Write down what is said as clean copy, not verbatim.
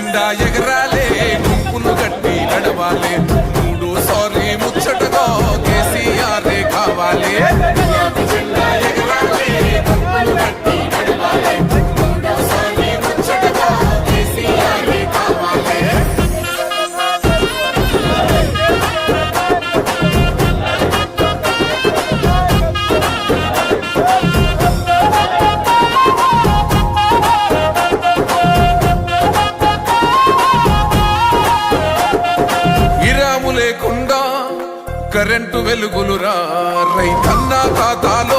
జెండా ఎగరాలే గుంపులు గట్టి నడవాలే మూడోసారి ముచ్చటగా కేసీఆర్ కావాలి జెండా ఎగరాలే గుంపులు గట్టి నడవాలే మూడోసారి ముచ్చటగా కేసీఆర్ కావాలి లేకుండా కరెంటు వెలుగులురా రైతన్న ఖాతాలో